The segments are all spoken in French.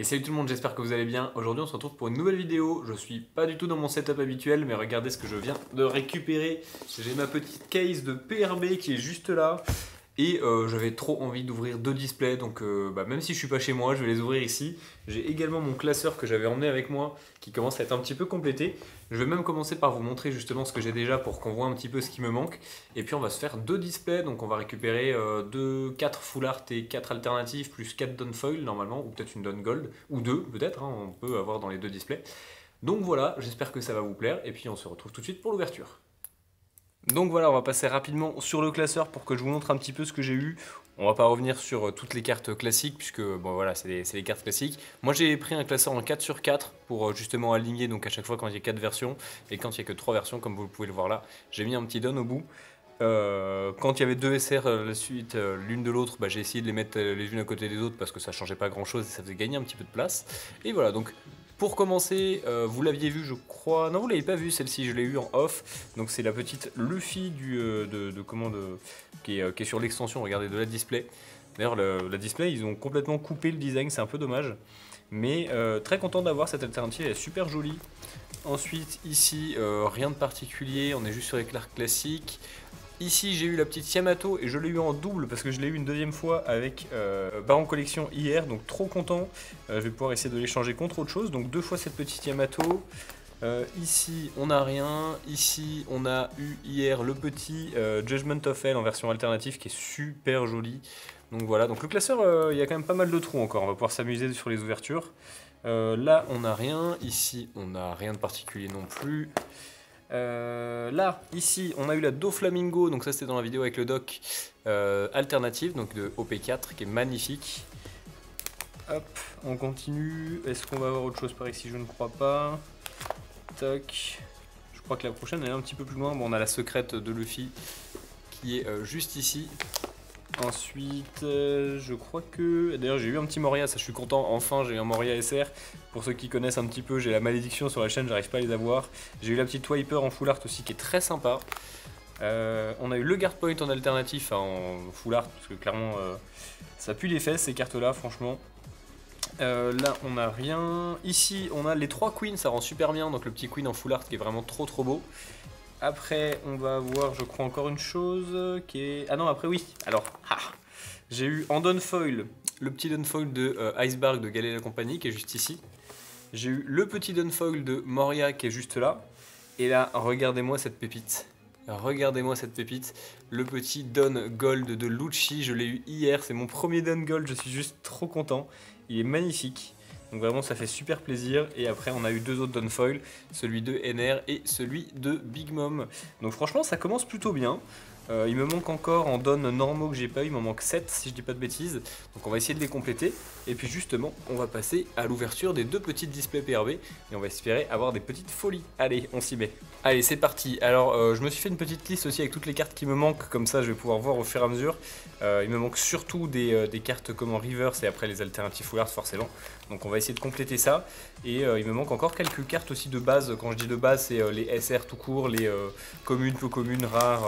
Et salut tout le monde, j'espère que vous allez bien. Aujourd'hui on se retrouve pour une nouvelle vidéo. Je suis pas du tout dans mon setup habituel, mais regardez ce que je viens de récupérer. J'ai ma petite case de PRB qui est juste là. Et j'avais trop envie d'ouvrir deux displays, donc même si je suis pas chez moi, je vais les ouvrir ici. J'ai également mon classeur que j'avais emmené avec moi, qui commence à être un petit peu complété. Je vais même commencer par vous montrer justement ce que j'ai déjà pour qu'on voit un petit peu ce qui me manque. Et puis on va se faire deux displays, donc on va récupérer 4 full art et 4 alternatives, plus 4 down foil normalement, ou peut-être une down gold, ou deux peut-être, hein, on peut avoir dans les deux displays. Donc voilà, j'espère que ça va vous plaire, et puis on se retrouve tout de suite pour l'ouverture. Donc voilà, on va passer rapidement sur le classeur pour que je vous montre un petit peu ce que j'ai eu. On va pas revenir sur toutes les cartes classiques puisque bon voilà, c'est les cartes classiques. Moi j'ai pris un classeur en 4 sur 4 pour justement aligner donc à chaque fois quand il y a 4 versions et quand il y a que 3 versions comme vous pouvez le voir là, j'ai mis un petit down au bout. Quand il y avait deux SR la suite l'une de l'autre, j'ai essayé de les mettre les unes à côté des autres parce que ça changeait pas grand chose et ça faisait gagner un petit peu de place. Et voilà, donc pour commencer, vous l'aviez vu je crois, non vous l'avez pas vu celle-ci, je l'ai eu en off, donc c'est la petite Luffy qui est sur l'extension, regardez, de la display. D'ailleurs la display ils ont complètement coupé le design, c'est un peu dommage, mais très content d'avoir cette alternative, elle est super jolie. Ensuite ici rien de particulier, on est juste sur les cartes classiques. Ici j'ai eu la petite Yamato et je l'ai eu en double parce que je l'ai eu une deuxième fois avec Baron Collection hier, donc trop content. Je vais pouvoir essayer de l'échanger contre autre chose, donc deux fois cette petite Yamato. Ici on n'a rien, ici on a eu hier le petit Judgment of Hell en version alternative qui est super joli. Donc voilà, donc le classeur il y a quand même pas mal de trous encore, on va pouvoir s'amuser sur les ouvertures. Là on n'a rien, ici on n'a rien de particulier non plus. Là, ici, on a eu la Doflamingo, donc ça c'était dans la vidéo avec le doc alternative, donc de OP4, qui est magnifique. Hop, on continue. Est-ce qu'on va avoir autre chose par ici? Je ne crois pas. Toc. Je crois que la prochaine elle est un petit peu plus loin. Bon, on a la secrète de Luffy qui est juste ici. Ensuite, je crois que... D'ailleurs, j'ai eu un petit Moria, ça je suis content. Enfin, j'ai eu un Moria SR. Pour ceux qui connaissent un petit peu, j'ai la malédiction sur la chaîne, j'arrive pas à les avoir. J'ai eu la petite Wiper en full art aussi qui est très sympa. On a eu le Guard Point en alternatif, en full art, parce que clairement, ça pue les fesses ces cartes-là, franchement. Là, on n'a rien. Ici, on a les 3 queens, ça rend super bien. Donc le petit queen en full art qui est vraiment trop beau. Après, on va avoir, je crois, encore une chose qui est... Ah non, après, oui. Alors, j'ai eu en Downfoil le petit Downfoil de Iceberg de Galet et la compagnie qui est juste ici. J'ai eu le petit Downfoil de Moria qui est juste là. Et là, regardez-moi cette pépite. Regardez-moi cette pépite. Le petit Dawn Gold de Lucci, je l'ai eu hier. C'est mon premier Dawn Gold, je suis juste trop content. Il est magnifique. Donc vraiment ça fait super plaisir. Et après on a eu deux autres Downfoil, celui de NR et celui de Big Mom. Donc franchement ça commence plutôt bien. Il me manque encore en Dawn normaux que j'ai pas eu, il m'en manque 7 si je dis pas de bêtises. Donc on va essayer de les compléter. Et puis justement on va passer à l'ouverture des deux petites displays PRB. Et on va espérer avoir des petites folies. Allez, on s'y met. Allez, c'est parti. Alors je me suis fait une petite liste aussi avec toutes les cartes qui me manquent. Comme ça je vais pouvoir voir au fur et à mesure. Il me manque surtout des cartes comme en reverse et après les alternatives full art forcément. Donc on va essayer de compléter ça. Et il me manque encore quelques cartes aussi de base. Quand je dis de base, c'est les SR tout court, les communes, peu communes, rares,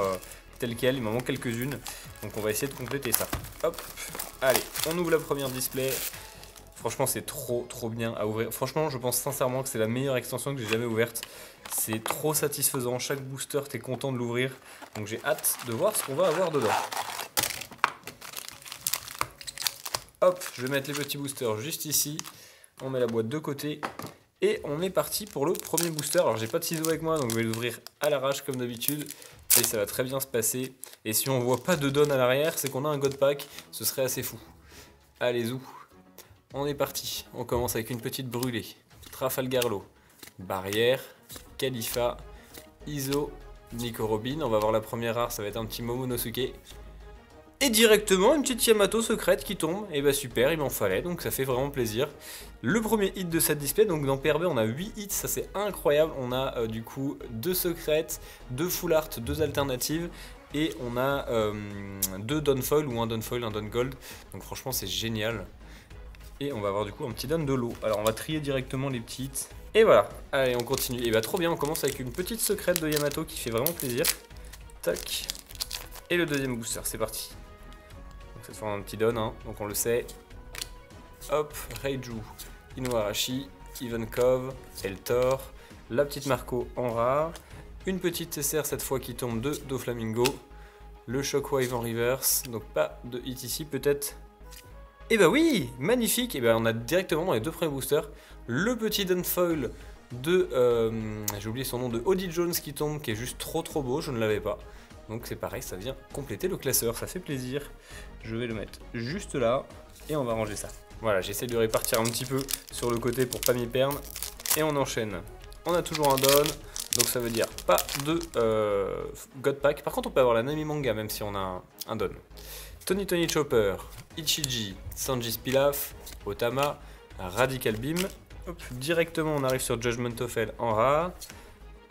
telles quelles. Il m'en manque quelques-unes. Donc on va essayer de compléter ça. Hop, allez, on ouvre la première display. Franchement, c'est trop bien à ouvrir. Franchement, je pense sincèrement que c'est la meilleure extension que j'ai jamais ouverte. C'est trop satisfaisant. Chaque booster, t'es content de l'ouvrir. Donc j'ai hâte de voir ce qu'on va avoir dedans. Hop, je vais mettre les petits boosters juste ici. On met la boîte de côté. Et on est parti pour le premier booster. Alors j'ai pas de ciseaux avec moi, donc je vais l'ouvrir à l'arrache comme d'habitude. Et ça va très bien se passer. Et si on voit pas de don à l'arrière, c'est qu'on a un God Pack. Ce serait assez fou. Allez, zou. On est parti. On commence avec une petite brûlée. Trafalgarlo. Barrière. Khalifa. Iso. Nico Robin. On va voir la première rare, ça va être un petit Momonosuke. Et directement une petite Yamato secrète qui tombe. Et bah super, il m'en fallait, donc ça fait vraiment plaisir. Le premier hit de cette display, donc dans PRB on a 8 hits, ça c'est incroyable. On a du coup 2 secrètes, 2 full art, 2 alternatives. Et on a 2 downfoil ou un downfoil, un down gold. Donc franchement c'est génial. Et on va avoir du coup un petit down de l'eau. Alors on va trier directement les petits hits. Et voilà, allez on continue. Et bah trop bien, on commence avec une petite secrète de Yamato qui fait vraiment plaisir. Tac. Et le deuxième booster, c'est parti. Donc cette fois un petit down, hein, donc on le sait. Hop, Reiju. Inuarashi, Ivankov, Eltor, la petite Marco en rare, une petite SR cette fois qui tombe de Doflamingo, le Shockwave en reverse, donc pas de hit ici peut-être. Et bah oui, magnifique, et bah on a directement dans les deux premiers boosters le petit Dunfoil de, j'ai oublié son nom, de Odie Jones qui tombe, qui est juste trop beau, je ne l'avais pas. Donc c'est pareil, ça vient compléter le classeur, ça fait plaisir. Je vais le mettre juste là, et on va ranger ça. Voilà, j'essaie de répartir un petit peu sur le côté pour pas m'y perdre, et on enchaîne. On a toujours un Don, donc ça veut dire pas de God Pack. Par contre on peut avoir la Nami Manga même si on a un Don. Tony Chopper, Ichiji, Sanji Pilaf, Otama, Radical Beam. Hop, directement on arrive sur Judgment of Hell en rare.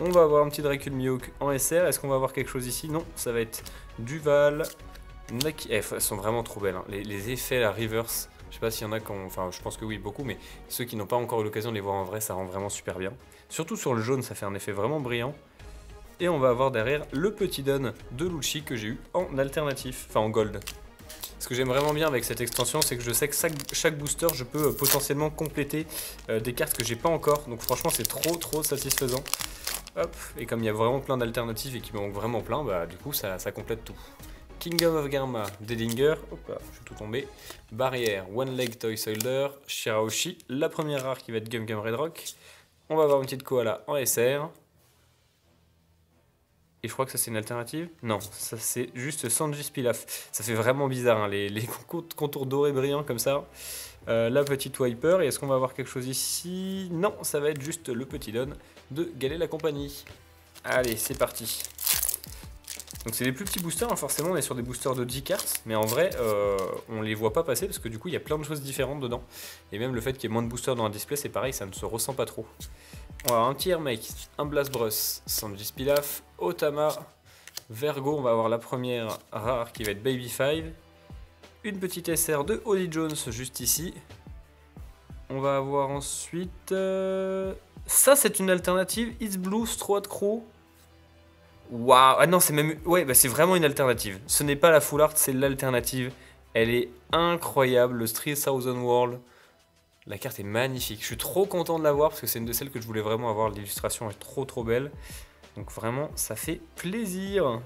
On va avoir un petit Dracul Mihawk en SR. Est-ce qu'on va avoir quelque chose ici? Non, ça va être Duval, Naki. Elles sont vraiment trop belles. Hein. Les effets, la reverse. Je sais pas s'il y en a qui ont... Enfin, je pense que oui, beaucoup, mais ceux qui n'ont pas encore eu l'occasion de les voir en vrai, ça rend vraiment super bien. Surtout sur le jaune, ça fait un effet vraiment brillant. Et on va avoir derrière le petit Don de Lucci que j'ai eu en alternatif, enfin en gold. Ce que j'aime vraiment bien avec cette extension, c'est que je sais que chaque booster, je peux potentiellement compléter des cartes que j'ai pas encore. Donc franchement, c'est trop satisfaisant. Hop, et comme il y a vraiment plein d'alternatives et qu'il me manque vraiment plein, bah du coup ça complète tout. Kingdom of Garma, Dedinger, hop là, je suis tout tombé. Barrière, One Leg Toy Soldier, Shirahoshi, la première rare qui va être Gum Gum Red Rock. On va avoir une petite Koala en SR. Et je crois que ça c'est une alternative. Non, ça c'est juste Sanji Pilaf. Ça fait vraiment bizarre, hein, les contours dorés brillants comme ça. La petite Wiper. Et est-ce qu'on va avoir quelque chose ici? Non, ça va être juste le petit Don de Galet la compagnie. Allez, c'est parti. Donc c'est les plus petits boosters, hein, forcément on est sur des boosters de 10 cartes, mais en vrai on les voit pas passer parce que du coup il y a plein de choses différentes dedans. Et même le fait qu'il y ait moins de boosters dans un display, c'est pareil, ça ne se ressent pas trop. On va avoir un petit Hermake, un Blast Brush, Sanji Pilaf, Otama, Vergo, on va avoir la première rare qui va être Baby 5, une petite SR de Odie Jones juste ici. On va avoir ensuite... Ça c'est une alternative, It's Blue, Stroad Crow. Waouh, ah non c'est même... Ouais, bah c'est vraiment une alternative. Ce n'est pas la full art, c'est l'alternative. Elle est incroyable, le 3000 World. La carte est magnifique. Je suis trop content de l'avoir parce que c'est une de celles que je voulais vraiment avoir. L'illustration est trop belle. Donc vraiment, ça fait plaisir.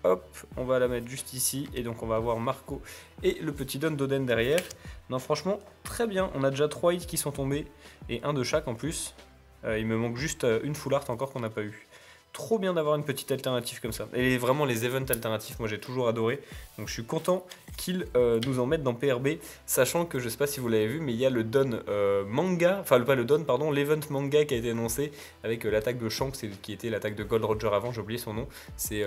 Hop, on va la mettre juste ici. Et donc on va avoir Marco et le petit Don d'Oden derrière. Non, franchement, très bien. On a déjà 3 hits qui sont tombés. Et un de chaque en plus. Il me manque juste une full art encore qu'on n'a pas eu. Trop bien d'avoir une petite alternative comme ça. Et vraiment les events alternatifs, moi j'ai toujours adoré. Donc je suis content qu'ils nous en mettent dans PRB. Sachant que je sais pas si vous l'avez vu, mais il y a le Don manga, enfin pas le Don, pardon, l'event manga qui a été annoncé avec l'attaque de Shanks qui était l'attaque de Gold Roger avant, j'ai oublié son nom. C'est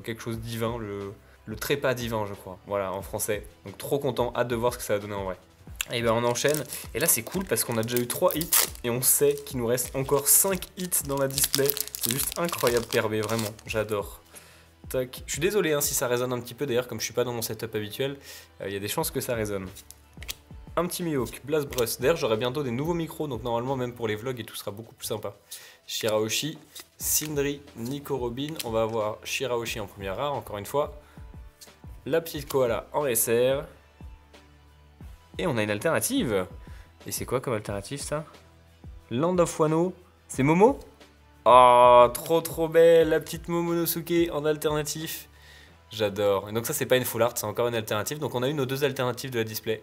quelque chose de divin, le trépas divin je crois, voilà en français. Donc trop content, hâte de voir ce que ça va donner en vrai. Et ben on enchaîne, et là c'est cool parce qu'on a déjà eu 3 hits et on sait qu'il nous reste encore 5 hits dans la display. C'est juste incroyable PRB, vraiment, j'adore. Tac. Je suis désolé hein, si ça résonne un petit peu d'ailleurs, comme je suis pas dans mon setup habituel, il y a des chances que ça résonne. Un petit Mihawk, Blast Brush, d'ailleurs j'aurai bientôt des nouveaux micros, donc normalement même pour les vlogs et tout sera beaucoup plus sympa. Shirahoshi, Sindri, Nico Robin, on va avoir Shirahoshi en première rare encore une fois. La petite Koala en SR. Et on a une alternative. Et c'est quoi comme alternative ça? Land of Wano. C'est Momo? Oh, trop belle, la petite Momonosuke en alternatif. J'adore. Et donc ça c'est pas une full art, c'est encore une alternative. Donc on a eu nos 2 alternatives de la display.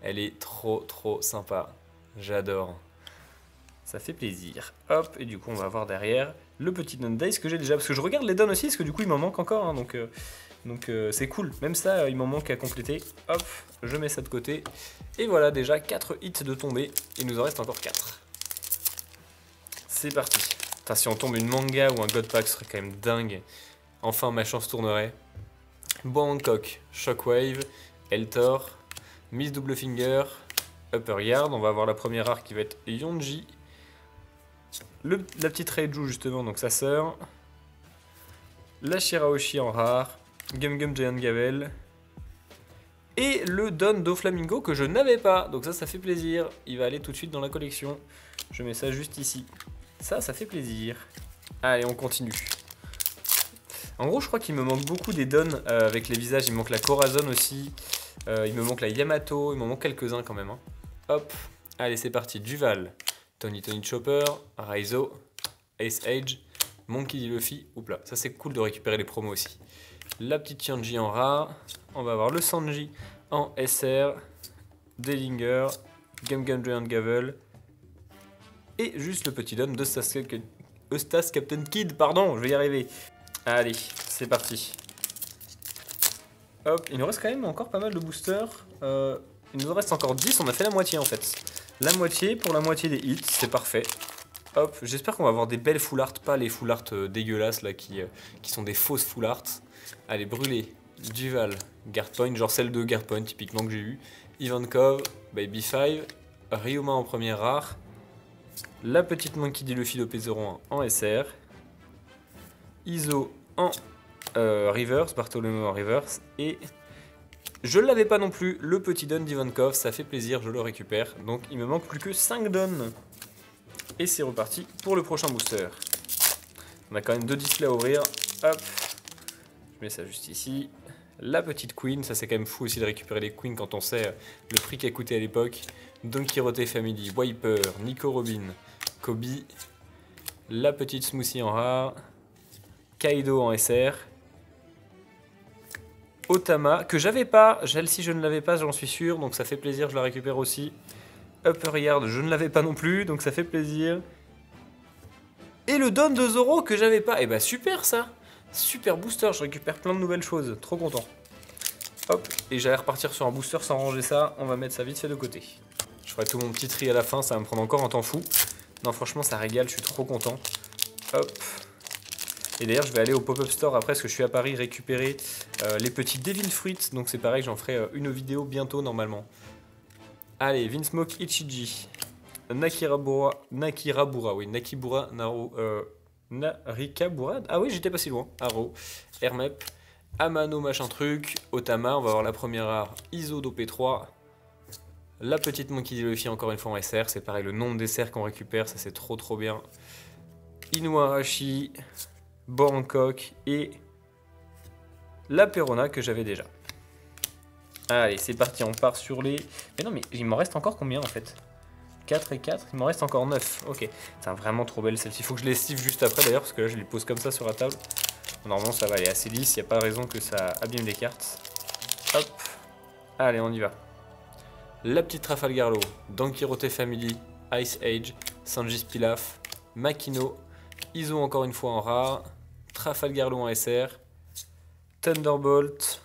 Elle est trop sympa. J'adore. Ça fait plaisir. Hop, et du coup on va avoir derrière le petit Don Dice que j'ai déjà. Parce que je regarde les Don aussi, parce que du coup il m'en manque encore. Hein, donc c'est cool. Même ça, il m'en manque à compléter. Hop, je mets ça de côté. Et voilà, déjà 4 hits de tomber. Il nous en reste encore 4. C'est parti. Enfin, si on tombe une manga ou un God Pack, ce serait quand même dingue. Enfin, ma chance tournerait. Bois Hancock, Shockwave, Eltor, Miss Double Finger, Upper Yard. On va avoir la première rare qui va être Yonji. La petite Reiju, justement, donc sa sœur. La Shirahoshi en rare. Gum Gum Giant Gavel. Et le Don Doflamingo que je n'avais pas. Donc ça fait plaisir. Il va aller tout de suite dans la collection. Je mets ça juste ici. Ça fait plaisir. Allez, on continue. En gros, je crois qu'il me manque beaucoup des Don avec les visages. Il me manque la Corazon aussi. Il me manque la Yamato. Il m'en manque quelques-uns quand même. Hein. Hop. Allez, c'est parti. Duval, Tony Chopper, Raizo, Ace Age, Monkey D. Luffy. Oups là, ça c'est cool de récupérer les promos aussi. La petite Tianji en rare. On va avoir le Sanji en SR, Dellinger, Gum Giant Gavel. Et juste le petit don de Eustace Captain Kid, pardon, je vais y arriver. Allez, c'est parti. Hop, il nous reste quand même encore pas mal de boosters. Il nous en reste encore 10, on a fait la moitié en fait. La moitié pour la moitié des hits, c'est parfait. Hop, j'espère qu'on va avoir des belles full art, pas les full art dégueulasses là qui sont des fausses full art. Allez, brûler, Duval, Guard Point, genre celle de Guard Point typiquement que j'ai eu. Ivankov, Baby 5, Ryuma en première rare. La petite Monkey D. Luffy d'OP01 en SR. Iso en reverse, Bartholomew en reverse. Et je l'avais pas non plus, le petit don d'Ivankov, ça fait plaisir, je le récupère. Donc il me manque plus que 5 dons. Et c'est reparti pour le prochain booster. On a quand même 2 displays à ouvrir. Hop, je mets ça juste ici. La petite Queen, ça c'est quand même fou aussi de récupérer les Queens quand on sait le prix qu'a coûté à l'époque. Don Quirote Family, Wiper, Nico Robin, Kobe. La petite Smoothie en rare. Kaido en SR. Otama, que j'avais pas, celle-ci je ne l'avais pas, j'en suis sûr, donc ça fait plaisir, je la récupère aussi. Upper Yard, je ne l'avais pas non plus, donc ça fait plaisir. Et le don de Zoro que j'avais pas, et bah super ça. Super booster, je récupère plein de nouvelles choses, trop content. Hop, et j'allais repartir sur un booster sans ranger ça, on va mettre ça vite fait de côté. Je ferai tout mon petit tri à la fin, ça va me prendre encore un temps fou. Non franchement ça régale, je suis trop content. Hop. Et d'ailleurs je vais aller au pop-up store après parce que je suis à Paris récupérer les petits Devil Fruits. Donc c'est pareil, j'en ferai une vidéo bientôt normalement. Allez, Vinsmoke Ichiji. Nakirabura, oui, Nakibura, Narikabura. Ah oui, j'étais pas si loin. Aro, Hermep, Amano machin truc, Otama, on va avoir la première rare, Iso d'OP3. La petite Monkey D. Luffy encore une fois en SR, c'est pareil, le nombre d'SR qu'on récupère, ça c'est trop bien. Inuarashi, Bangkok et la Perona que j'avais déjà. Allez, c'est parti, on part sur les... Mais non, mais il m'en reste encore combien en fait? 4 et 4, il m'en reste encore 9. Ok, c'est vraiment trop belle celle-ci. Il faut que je les lessive juste après d'ailleurs, parce que là je les pose comme ça sur la table. Normalement ça va aller assez lisse, il n'y a pas de raison que ça abîme les cartes. Hop, allez on y va. La petite Trafalgarlo, Don Quirote Family, Ice Age, Sanji Pilaf, Makino, Iso encore une fois en rare, Trafalgarlo en SR, Thunderbolt,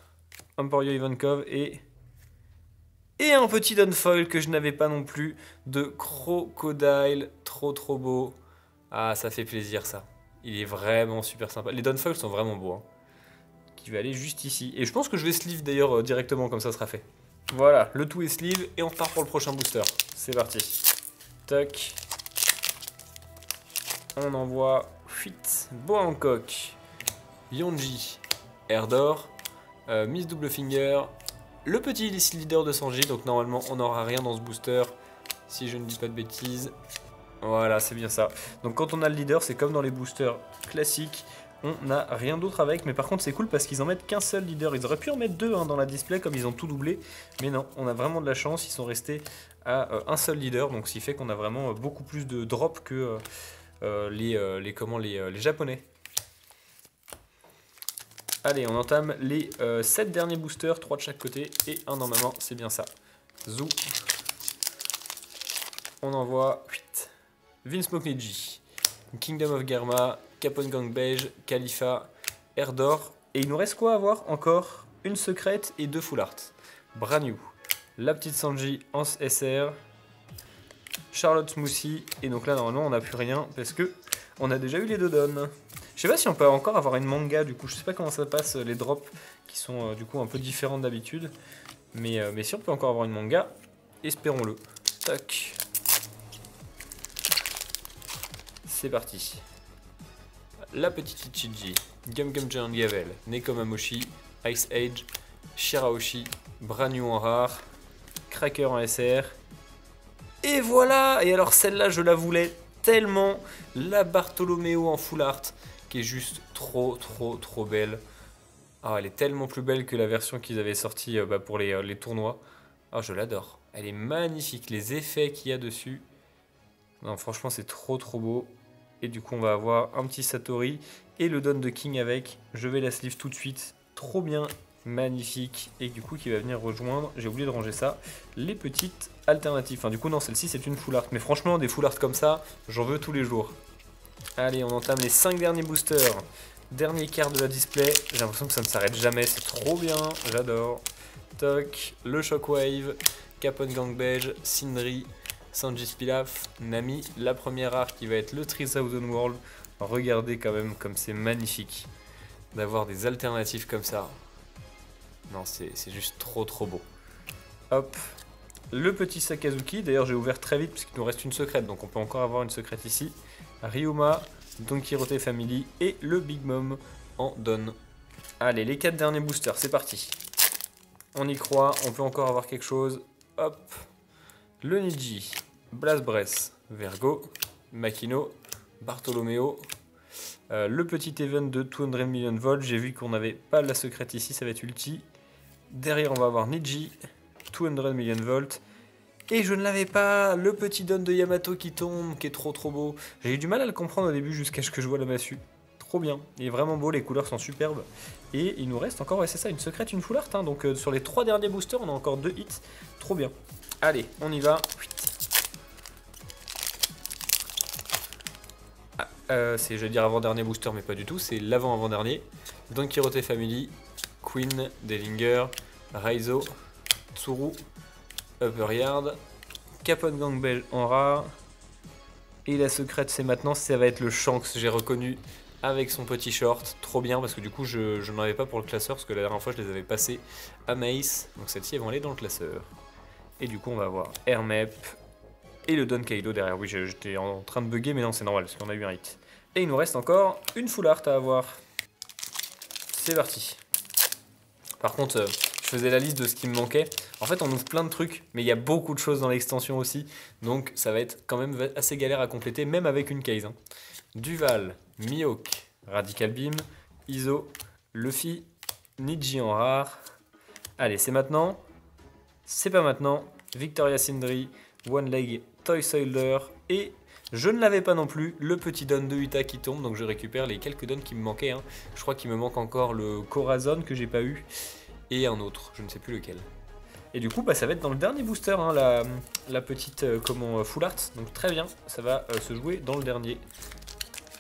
Emporio Ivankov et un petit Downfoil que je n'avais pas non plus de Crocodile, trop beau. Ah ça fait plaisir ça, il est vraiment super sympa, les Downfoils sont vraiment beaux hein. Qui va aller juste ici, et je pense que je vais sleeve d'ailleurs directement comme ça sera fait. Voilà, le tout est sleeve et on repart pour le prochain booster, c'est parti. Tac. On envoie Fuite, Bangkok, Yonji, Erdor, Miss Double Finger, le petit leader de Sanji, donc normalement on n'aura rien dans ce booster, si je ne dis pas de bêtises. Voilà, c'est bien ça. Donc quand on a le leader, c'est comme dans les boosters classiques, on n'a rien d'autre avec, mais par contre c'est cool parce qu'ils en mettent qu'un seul leader. Ils auraient pu en mettre 2 hein, dans la display comme ils ont tout doublé, mais non, on a vraiment de la chance, ils sont restés à un seul leader, donc ce qui fait qu'on a vraiment beaucoup plus de drops que les japonais. Allez, on entame les 7 derniers boosters, 3 de chaque côté et un normalement, c'est bien ça. Zou. On envoie 8. Vinsmoke Neji, Kingdom of Germa, Capone Gang Beige, Khalifa, Erdor. Et il nous reste quoi à voir encore? Une secrète et 2 full art. Brand new. La petite Sanji en SR. Charlotte Smoothie. Et donc là, normalement, on n'a plus rien parce que on a déjà eu les 2 dons. Je sais pas si on peut encore avoir une manga du coup, je sais pas comment ça passe les drops qui sont du coup un peu différents d'habitude. Mais si on peut encore avoir une manga, espérons-le. Tac. C'est parti. La petite Ichiji, Gum Giant Gavel, Nekomamushi, Ice Age, Shirahoshi, Branyu en rare, Cracker en SR. Et voilà. Et alors celle-là je la voulais tellement, la Bartholomew en full art, qui est juste trop belle. Ah, elle est tellement plus belle que la version qu'ils avaient sortie pour les tournois. Ah, je l'adore. Elle est magnifique, les effets qu'il y a dessus. Non, franchement, c'est trop beau. Et du coup, on va avoir un petit Satori et le Don de King avec. Je vais la sleeve tout de suite. Trop bien, magnifique. Et du coup, qui va venir rejoindre, j'ai oublié de ranger ça, les petites alternatives. Enfin, du coup, non, celle-ci, c'est une full art. Mais franchement, des full art comme ça, j'en veux tous les jours. Allez, on entame les 5 derniers boosters. Dernier quart de la display. J'ai l'impression que ça ne s'arrête jamais. C'est trop bien, j'adore. Toc, le Shockwave, Capon Gang Beige, Sindri, Sanjis Pilaf, Nami, la première art qui va être le 3000 World. Regardez quand même comme c'est magnifique d'avoir des alternatives comme ça. Non, c'est juste trop beau. Hop, le petit Sakazuki. D'ailleurs, j'ai ouvert très vite puisqu'il nous reste une secrète, donc on peut encore avoir une secrète ici. Ryuma, Don Quirote Family et le Big Mom en Don. Allez, les 4 derniers boosters, c'est parti. On y croit, on peut encore avoir quelque chose. Hop, le Niji, Blast Vergo, Makino, Bartolomeo, le petit event de 200 million volts. J'ai vu qu'on n'avait pas la secrète ici, ça va être ulti. Derrière, on va avoir Niji, 200 million volts. Et je ne l'avais pas, le petit don de Yamato qui tombe, qui est trop beau. J'ai eu du mal à le comprendre au début jusqu'à ce que je vois la massue. Trop bien, il est vraiment beau, les couleurs sont superbes. Et il nous reste encore, ouais c'est ça, une secrète, une full art. Hein. Donc sur les 3 derniers boosters, on a encore 2 hits. Trop bien. Allez, on y va. C'est, je vais dire avant-dernier booster, mais pas du tout, c'est l'avant-avant-dernier. Don Quirote Family, Queen, Dellinger, Raizo, Tsuru, Upper Yard, Capon Gang Beige en rare. Et la secrète, c'est maintenant, ça va être le Shanks, j'ai reconnu, avec son petit short. Trop bien, parce que du coup, je n'en avais pas pour le classeur, parce que la dernière fois, je les avais passés à Mace. Donc celles-ci, elles vont aller dans le classeur. Et du coup, on va avoir Hermep et le Don Kaido derrière. Oui, j'étais en train de bugger, mais non, c'est normal, parce qu'on a eu un hit. Et il nous reste encore une full art à avoir. C'est parti. Par contre, je faisais la liste de ce qui me manquait. En fait, on ouvre plein de trucs, mais il y a beaucoup de choses dans l'extension aussi. Donc, ça va être quand même assez galère à compléter, même avec une case. Hein. Duval, Mihawk, Radical Beam, Iso, Luffy, Niji en rare. Allez, c'est maintenant. C'est pas maintenant. Victoria Sindri, One Leg, Toy Soldier et... Je ne l'avais pas non plus, le petit don de Uta qui tombe, donc je récupère les quelques dons qui me manquaient. Hein. Je crois qu'il me manque encore le Corazon que j'ai pas eu, et un autre, je ne sais plus lequel. Et du coup, bah, ça va être dans le dernier booster, hein, la petite full art, donc très bien, ça va se jouer dans le dernier.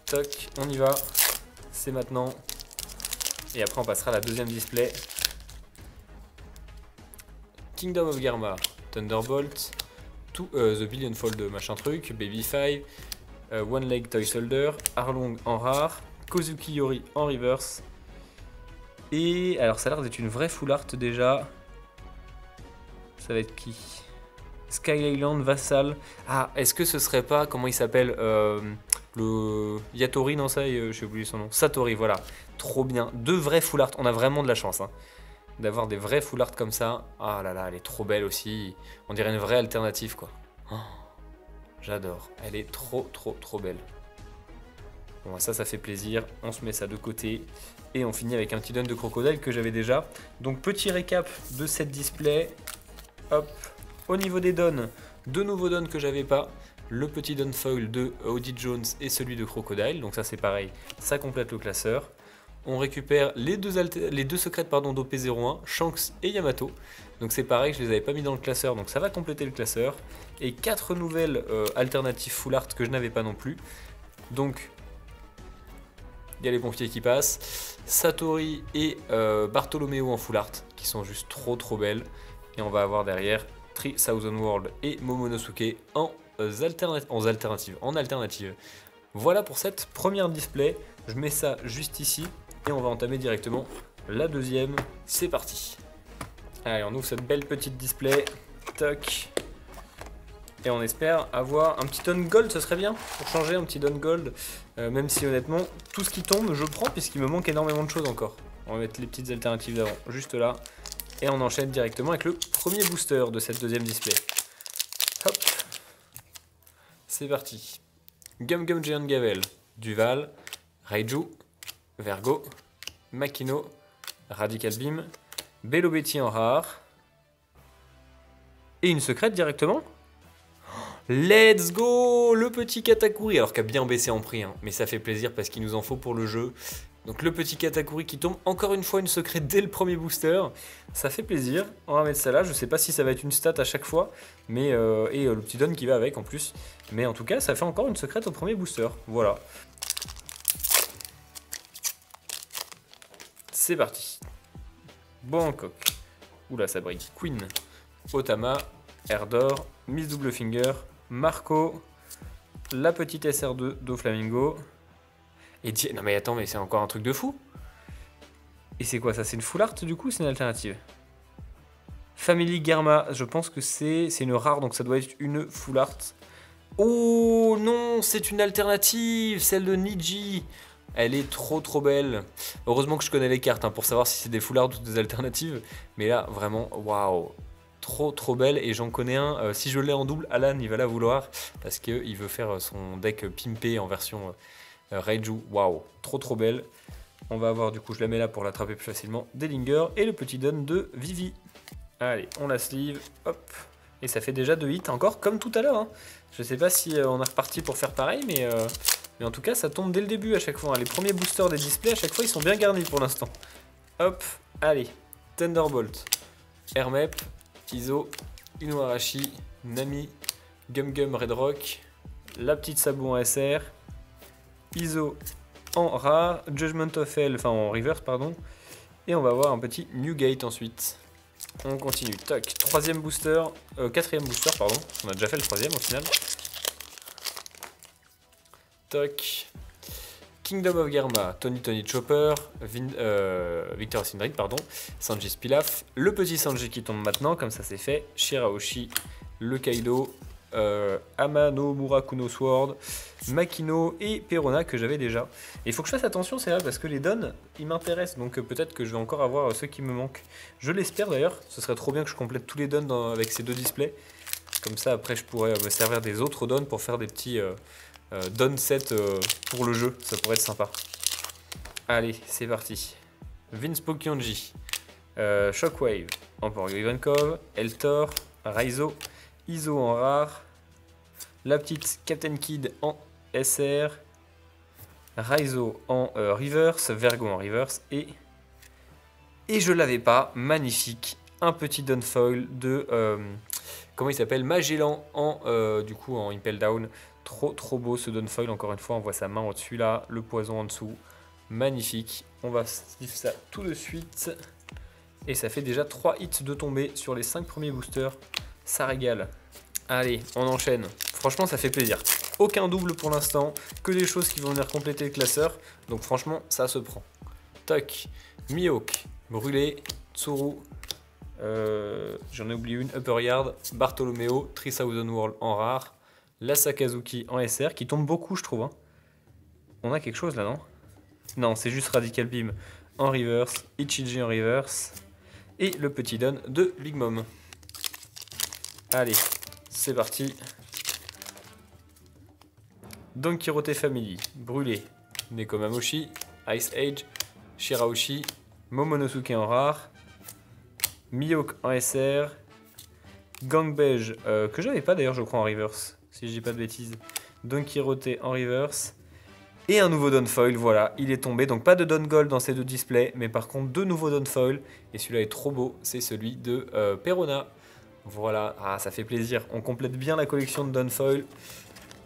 Toc, on y va, c'est maintenant. Et après on passera à la deuxième display. Kingdom of Garma, Thunderbolt. The Billion Fold machin truc, Baby 5, One Leg Toy Soldier, Arlong en rare, Kozuki Yori en reverse. Et alors ça a l'air d'être une vraie full art déjà. Ça va être qui? Sky Island, Vassal. Ah, est-ce que ce serait pas, comment il s'appelle le Yatori, non ça, j'ai oublié son nom. Satori, voilà. Trop bien. 2 vraies full art, on a vraiment de la chance. Hein. D'avoir des vraies full art comme ça. Ah là là, elle est trop belle aussi. On dirait une vraie alternative quoi. Oh, j'adore. Elle est trop belle. Bon, ça fait plaisir. On se met ça de côté. Et on finit avec un petit don de crocodile que j'avais déjà. Donc petit récap de cette display. Hop. Au niveau des dons, 2 nouveaux dons que j'avais pas. Le petit don foil de Audie Jones et celui de crocodile. Donc ça c'est pareil. Ça complète le classeur. On récupère les deux secrètes d'OP01, Shanks et Yamato. Donc c'est pareil, je les avais pas mis dans le classeur, donc ça va compléter le classeur. Et 4 nouvelles alternatives full art que je n'avais pas non plus. Donc, il y a les pompiers qui passent. Satori et Bartolomeo en full art, qui sont juste trop belles. Et on va avoir derrière 3000 World et Momonosuke en alternative. Voilà pour cette première display. Je mets ça juste ici. Et on va entamer directement la deuxième. C'est parti. Allez, on ouvre cette belle petite display. Toc. Et on espère avoir un petit don gold, ce serait bien. Pour changer un petit don gold. Même si honnêtement, tout ce qui tombe, je prends puisqu'il me manque énormément de choses encore. On va mettre les petites alternatives d'avant, juste là. Et on enchaîne directement avec le premier booster de cette deuxième display. Hop. C'est parti. Gum Gum Giant Gavel. Duval. Raiju. Vergo, Makino, Radical Beam, Bello Betty en rare, Et une secrète directement. Let's go! Le petit Katakuri, alors qu'il a bien baissé en prix, hein, mais ça fait plaisir parce qu'il nous en faut pour le jeu. Donc le petit Katakuri qui tombe encore une fois une secrète dès le premier booster. Ça fait plaisir. On va mettre ça là. Je sais pas si ça va être une stat à chaque fois. Mais et le petit don qui va avec en plus. Mais en tout cas, ça fait encore une secrète au premier booster. Voilà. C'est parti. Bangkok. Oula, ça brille. Queen. Otama. Erdor. Miss Double Finger. Marco. La petite SR2 Doflamingo. Et non mais attends, mais c'est encore un truc de fou. Et c'est quoi ça? C'est une full art du coup? C'est une alternative. Family Garma, je pense que c'est une rare, donc ça doit être une full art. Oh non, c'est une alternative, celle de Niji. Elle est trop belle. Heureusement que je connais les cartes hein, pour savoir si c'est des full art ou des alternatives. Mais là, vraiment, waouh. Trop belle. Et j'en connais un, si je l'ai en double, Alan, il va la vouloir. Parce qu'il veut faire son deck pimpé en version... Raiju, waouh, trop belle. On va avoir du coup, je la mets là pour l'attraper plus facilement, Dellinger et le petit don de Vivi. Allez, on la sleeve, hop. Et ça fait déjà 2 hits encore comme tout à l'heure. Hein. Je sais pas si on est reparti pour faire pareil, mais en tout cas ça tombe dès le début à chaque fois. Hein. Les premiers boosters des displays à chaque fois ils sont bien garnis pour l'instant. Hop, allez, Thunderbolt, Hermep, Iso, Inuarashi, Nami, Gum Gum Red Rock, la petite Sabou en SR. Iso en rare, Judgment of Hell, enfin en reverse pardon, et on va avoir un petit New Gate ensuite. On continue, toc, quatrième booster pardon, on a déjà fait le troisième au final. Toc, Kingdom of Garma, Tony Chopper, Victor Sindrick pardon, Sanji Spilaf, le petit Sanji qui tombe maintenant, comme ça c'est fait, Shirahoshi, le Kaido, Amano Murakuno Sword, Makino et Perona que j'avais déjà. Et il faut que je fasse attention, c'est vrai, parce que les dons, ils m'intéressent, donc peut-être que je vais encore avoir ceux qui me manquent. Je l'espère d'ailleurs, ce serait trop bien que je complète tous les dons avec ces 2 displays. Comme ça, après, je pourrais me servir des autres dons pour faire des petits don sets pour le jeu, ça pourrait être sympa. Allez, c'est parti. Vince Pokionji, Shockwave, Emporio Ivankov, Eltor, Raizo, Iso en rare, la petite Captain Kid en SR, Raizo en reverse, Vergo en reverse et je l'avais pas, magnifique, un petit Downfoil de comment il s'appelle, Magellan en du coup en Impel Down, trop beau ce Downfoil, encore une fois on voit sa main au-dessus là, le poison en dessous, magnifique, on va sniff ça tout de suite et ça fait déjà 3 hits de tomber sur les 5 premiers boosters. Ça régale. Allez, on enchaîne. Franchement, ça fait plaisir. Aucun double pour l'instant, que des choses qui vont venir compléter le classeur. Donc franchement, ça se prend. Toc, Mihawk, Brûlé, Tsuru, j'en ai oublié une, Upper Yard, Bartolomeo, 3000 World en rare, la Sakazuki en SR, qui tombe beaucoup, je trouve. Hein. On a quelque chose là, non? Non, c'est juste Radical Beam en reverse, Ichiji en reverse, et le petit don de Big Mom. Allez, c'est parti. Don Quirote Family, Brûlé, Nekomamushi, Ice Age, Shirahoshi, Momonosuke en rare, Mihawk en SR, Gang Beige, que j'avais pas d'ailleurs je crois en reverse, si je dis pas de bêtises, Don Quirote en reverse, et un nouveau Don Foil, voilà, il est tombé, donc pas de Don Gold dans ces 2 displays, mais par contre 2 nouveaux Don Foil, et celui-là est trop beau, c'est celui de Perona. Voilà, ah, ça fait plaisir. On complète bien la collection de Don Foil.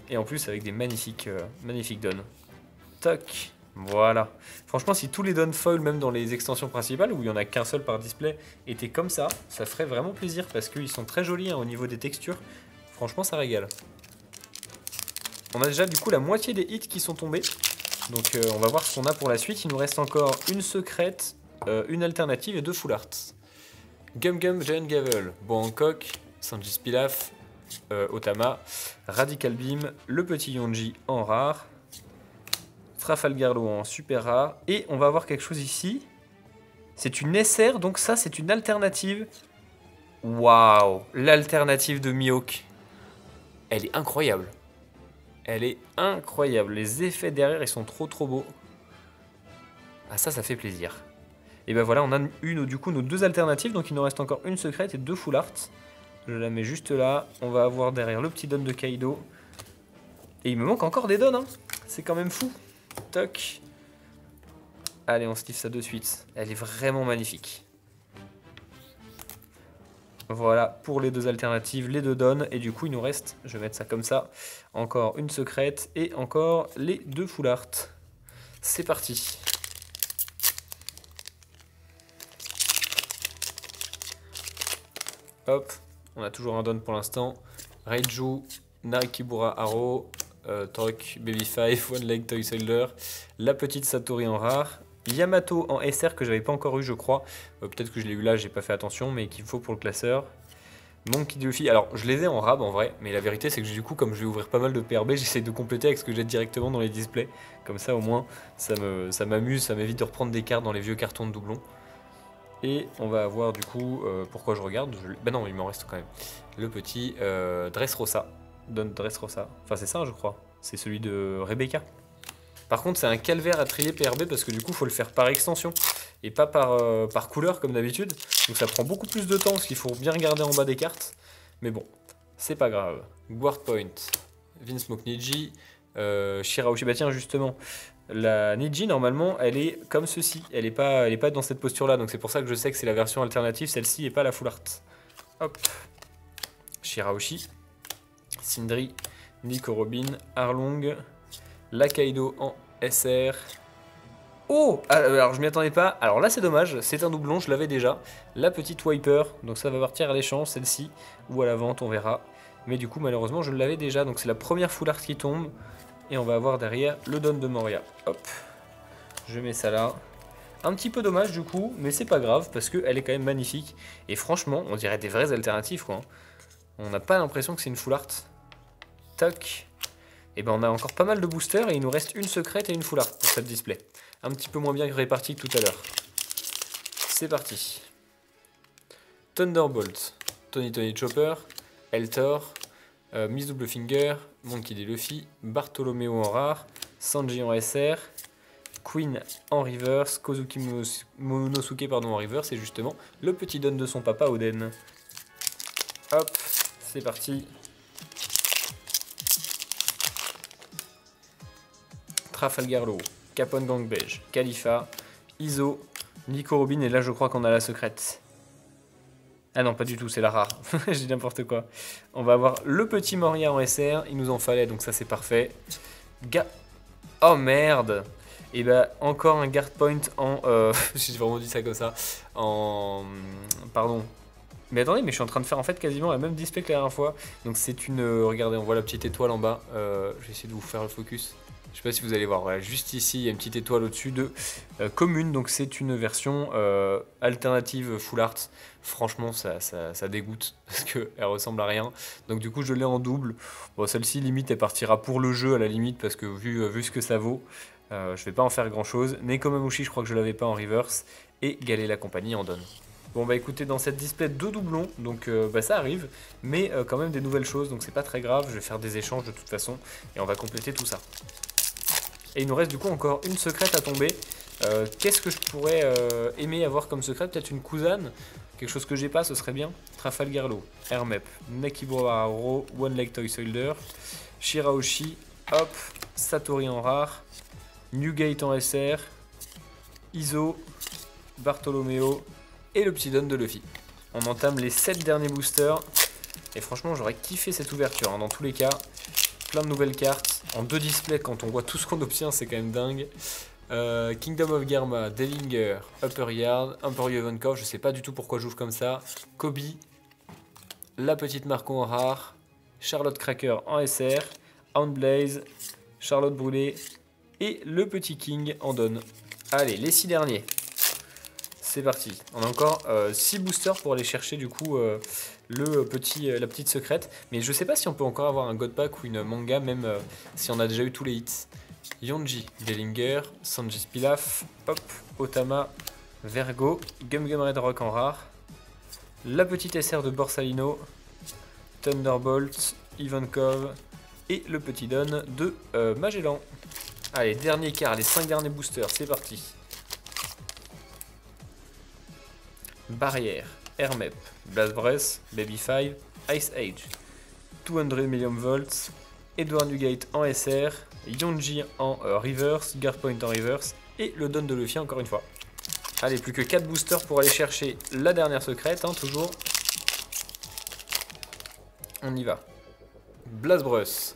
Et en plus avec des magnifiques Don. Toc, voilà. Franchement, si tous les Don Foil, même dans les extensions principales, où il n'y en a qu'un seul par display, étaient comme ça ferait vraiment plaisir. Parce qu'ils sont très jolis hein, au niveau des textures. Franchement, ça régale. On a déjà du coup la moitié des hits qui sont tombés. Donc on va voir ce qu'on a pour la suite. Il nous reste encore une secrète, une alternative et 2 full arts. Gum Gum Giant Gavel, Bangkok, Sanji Spilaf, Otama, Radical Beam, le petit Yonji en rare, Trafalgarlo en super rare, et on va avoir quelque chose ici. C'est une SR, donc ça c'est une alternative. Waouh, l'alternative de Mihawk. Elle est incroyable. Elle est incroyable. Les effets derrière ils sont trop beaux. Ah ça fait plaisir. Et ben voilà, on a du coup nos 2 alternatives, donc il nous reste encore une secrète et 2 full art. Je la mets juste là. On va avoir derrière le petit don de Kaido. Et il me manque encore des dons, hein. C'est quand même fou. Toc. Allez, on sniff ça de suite. Elle est vraiment magnifique. Voilà pour les deux alternatives, les deux dons. Et du coup, il nous reste, je vais mettre ça comme ça, encore une secrète et encore les deux full art. C'est parti. Hop, on a toujours un don pour l'instant. Reiju, Narikibura Haro, Troc, Baby 5, One Leg Toy Soldier, la petite Satori en rare, Yamato en SR que j'avais pas encore eu je crois, peut-être que je l'ai eu là, j'ai pas fait attention, mais qu'il faut pour le classeur. Monkey D. Luffy, alors je les ai en rab en vrai, mais la vérité c'est que du coup comme je vais ouvrir pas mal de PRB, j'essaie de compléter avec ce que j'ai directement dans les displays, comme ça au moins ça m'amuse, ça m'évite de reprendre des cartes dans les vieux cartons de doublons. Et on va avoir du coup, pourquoi je regarde, bah non il m'en reste quand même, le petit Dressrosa, Don Dressrosa, enfin c'est ça je crois, c'est celui de Rebecca. Par contre c'est un calvaire à trier PRB parce que du coup il faut le faire par extension et pas par couleur comme d'habitude. Donc ça prend beaucoup plus de temps parce qu'il faut bien regarder en bas des cartes. Mais bon, c'est pas grave. Guard Point, Vinsmoke Niji, Shirahoshi. Bah tiens justement, la Niji normalement elle est comme ceci. Elle est pas dans cette posture là. Donc c'est pour ça que je sais que c'est la version alternative, celle-ci et pas la full art. Hop. Shirahoshi, Sindri, Nico Robin, Arlong, la Kaido en SR. Oh! Alors je m'y attendais pas. Alors là c'est dommage, c'est un doublon, je l'avais déjà. La petite Wiper, donc ça va partir à l'échange celle-ci, ou à la vente, on verra. Mais du coup malheureusement je l'avais déjà, donc c'est la première full art qui tombe. Et on va avoir derrière le don de Moria. Hop, je mets ça là. Un petit peu dommage du coup, mais c'est pas grave parce qu'elle est quand même magnifique. Et franchement, on dirait des vraies alternatives quoi. On n'a pas l'impression que c'est une full art. Tac. Et ben on a encore pas mal de boosters et il nous reste une secrète et une full art pour cette display. Un petit peu moins bien réparti que tout à l'heure. C'est parti. Thunderbolt, Tony Chopper, Eltor, Miss Double Finger, Monkey D. Luffy, Bartolomeo en rare, Sanji en SR, Queen en reverse, Kozuki Monosuke en reverse et justement le petit don de son papa Oden. Hop, c'est parti. Trafalgar Law, Capone Gang Beige, Khalifa, Iso, Nico Robin et là je crois qu'on a la secrète. Ah non pas du tout, c'est la rare, j'ai n'importe quoi. On va avoir le petit Moria en SR, il nous en fallait donc ça c'est parfait. Oh merde. Et bah encore un guard point en... j'ai vraiment dit ça comme ça. En... Pardon. Mais attendez, mais je suis en train de faire en fait quasiment la même display que la dernière fois. Donc c'est une... regardez, on voit la petite étoile en bas. Je vais essayer de vous faire le focus. Je sais pas si vous allez voir, voilà, juste ici, il y a une petite étoile au-dessus de commune, donc c'est une version alternative full art. Franchement, ça dégoûte, parce qu'elle ressemble à rien. Donc du coup, je l'ai en double. Bon, celle-ci, limite, elle partira pour le jeu, à la limite, parce que vu ce que ça vaut, je vais pas en faire grand-chose. Nekomamushi, je crois que je l'avais pas en reverse, et Galet la compagnie en donne. Bon bah écoutez, dans cette display deux doublons, donc bah, ça arrive, mais quand même des nouvelles choses, donc c'est pas très grave, je vais faire des échanges de toute façon, et on va compléter tout ça. Et il nous reste du coup encore une secrète à tomber. Qu'est-ce que je pourrais aimer avoir comme secrète? Peut-être une Kuzan? Quelque chose que j'ai pas, ce serait bien. Trafalgar Law, Hermep, Nakibura Haro, One Leg Toy Soldier, Shirahoshi, hop, Satori en rare, Newgate en SR, Iso, Bartolomeo et le petit don de Luffy. On entame les 7 derniers boosters. Et franchement, j'aurais kiffé cette ouverture hein, dans tous les cas. Plein de nouvelles cartes. En 2 displays, quand on voit tout ce qu'on obtient, c'est quand même dingue. Kingdom of Garma, Dellinger, Upper Yard, Emporio Ivankov, je sais pas du tout pourquoi j'ouvre comme ça. Kobe, la petite Marco en rare, Charlotte Cracker en SR, Houndblaze, Charlotte Brûlée et le petit King en donne. Allez, les 6 derniers. C'est parti. On a encore 6 boosters pour aller chercher du coup la petite secrète. Mais je sais pas si on peut encore avoir un God Pack ou une manga, même si on a déjà eu tous les hits. Yonji, Dellinger, Sanji Spilaf, hop, Otama, Vergo, Gum Gum Red Rock en rare, la petite SR de Borsalino, Thunderbolt, Ivankov et le petit don de Magellan. Allez, dernier quart, les 5 derniers boosters, c'est parti. Barrière, Hermep, Blast Breath, Baby 5, Ice Age, 200 million volts, Edward Newgate en SR, Yonji en reverse, Guard Point en reverse, et le don de Luffy encore une fois. Allez, plus que 4 boosters pour aller chercher la dernière secrète, hein, toujours. On y va. Blazbrus,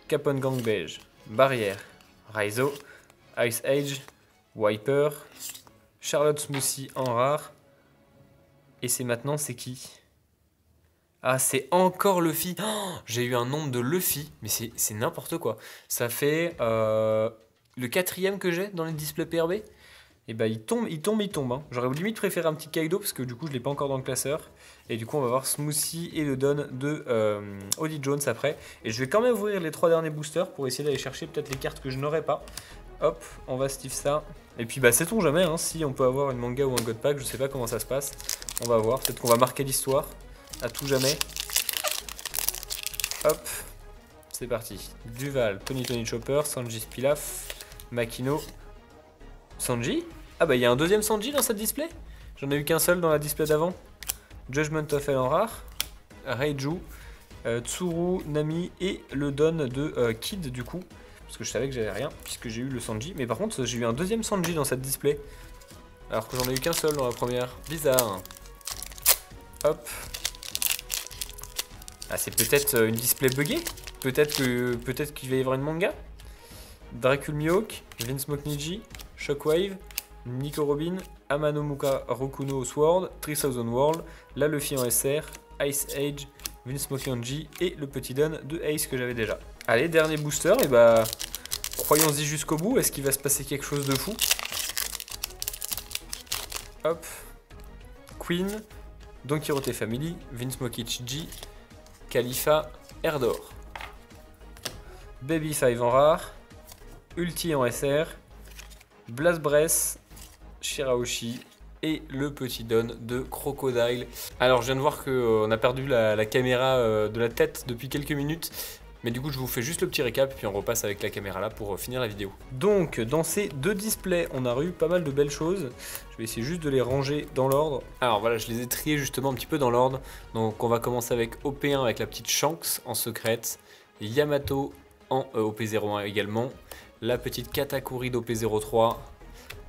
Capon Gang Beige, Barrière, Raizo, Ice Age, Wiper, Charlotte Smoothie en rare. Et c'est maintenant, c'est qui? Ah, c'est encore Luffy. Oh, j'ai eu un nombre de Luffy, mais c'est n'importe quoi. Ça fait le 4e que j'ai dans les displays PRB. Et bah il tombe. Hein. J'aurais limite préféré un petit Kaido parce que du coup je l'ai pas encore dans le classeur. Et du coup on va voir Smoothie et le don de Odie Jones après. Et je vais quand même ouvrir les 3 derniers boosters pour essayer d'aller chercher peut-être les cartes que je n'aurais pas. Hop, on va Steve ça. Et puis bah sait-on jamais hein, si on peut avoir une manga ou un god pack, je sais pas comment ça se passe. On va voir, peut-être qu'on va marquer l'histoire. À tout jamais. Hop, c'est parti. Duval, Tony Chopper, Sanji Pilaf, Makino, Sanji. Ah bah il y a un deuxième Sanji dans cette display. J'en ai eu qu'un seul dans la display d'avant. Judgment of Hell en rare, Reiju, Tsuru, Nami et le don de Kid du coup. Parce que je savais que j'avais rien puisque j'ai eu le Sanji. Mais par contre j'ai eu un deuxième Sanji dans cette display. Alors que j'en ai eu qu'un seul dans la première. Bizarre. Hop. Ah c'est peut-être une display buggée. Peut-être qu'il va y avoir une manga. Dracul Mihawk, Vince Mokniji, Shockwave, Nico Robin, Amano Muka Rokuno Sword, 3000 World, la Luffy en SR, Ice Age, Vince Mokniji et le petit don de Ace que j'avais déjà. Allez, dernier booster, et bah croyons-y jusqu'au bout, est-ce qu'il va se passer quelque chose de fou? Hop, Queen, Don Quirote Family, Vince Mokichi, Khalifa, Erdor, Baby 5 en rare, Ulti en SR, Blazbress, Shirahoshi et le petit don de Crocodile. Alors je viens de voir qu'on a perdu la caméra de la tête depuis quelques minutes. Mais du coup je vous fais juste le petit récap puis on repasse avec la caméra là pour finir la vidéo. Donc dans ces 2 displays on a eu pas mal de belles choses. Je vais essayer juste de les ranger dans l'ordre. Alors voilà, je les ai triés justement un petit peu dans l'ordre. Donc on va commencer avec OP1 avec la petite Shanks en secrète, Yamato en OP01 également, la petite Katakuri d'OP03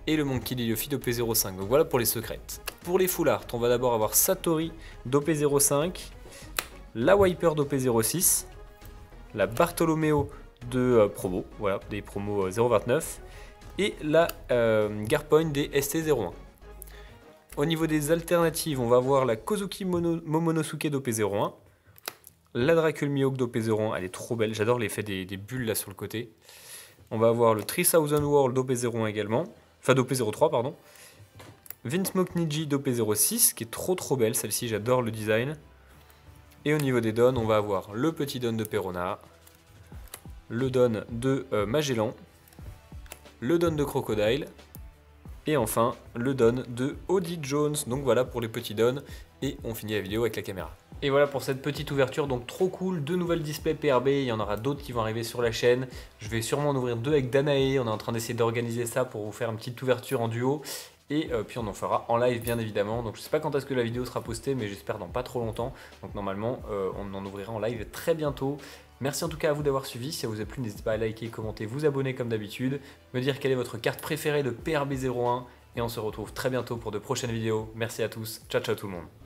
et le Monkey D. Luffy d'OP05. Donc voilà pour les secrètes. Pour les full art, on va d'abord avoir Satori d'OP05, la Wiper d'OP06, la Bartolomeo de promo, voilà, des promos 0.29, et la Garpoint des ST01. Au niveau des alternatives, on va avoir la Kozuki Momonosuke d'OP01, la Dracul Mihawk d'OP01, elle est trop belle, j'adore l'effet des bulles là sur le côté. On va avoir le 3000 World d'OP01 également, enfin d'OP03 pardon. Vince Mokniji d'OP06 qui est trop belle, celle-ci j'adore le design. Et au niveau des dons, on va avoir le petit don de Perona, le don de Magellan, le don de Crocodile, et enfin le don de Odie Jones. Donc voilà pour les petits dons, et on finit la vidéo avec la caméra. Et voilà pour cette petite ouverture, donc trop cool, 2 nouvelles displays PRB, il y en aura d'autres qui vont arriver sur la chaîne. Je vais sûrement en ouvrir 2 avec Danae, on est en train d'essayer d'organiser ça pour vous faire une petite ouverture en duo. Et puis on en fera en live bien évidemment, donc je sais pas quand est-ce que la vidéo sera postée mais j'espère dans pas trop longtemps. Donc normalement on en ouvrira en live très bientôt. Merci en tout cas à vous d'avoir suivi, si ça vous a plu n'hésitez pas à liker, commenter, vous abonner comme d'habitude, me dire quelle est votre carte préférée de PRB01 et on se retrouve très bientôt pour de prochaines vidéos. Merci à tous, ciao ciao tout le monde.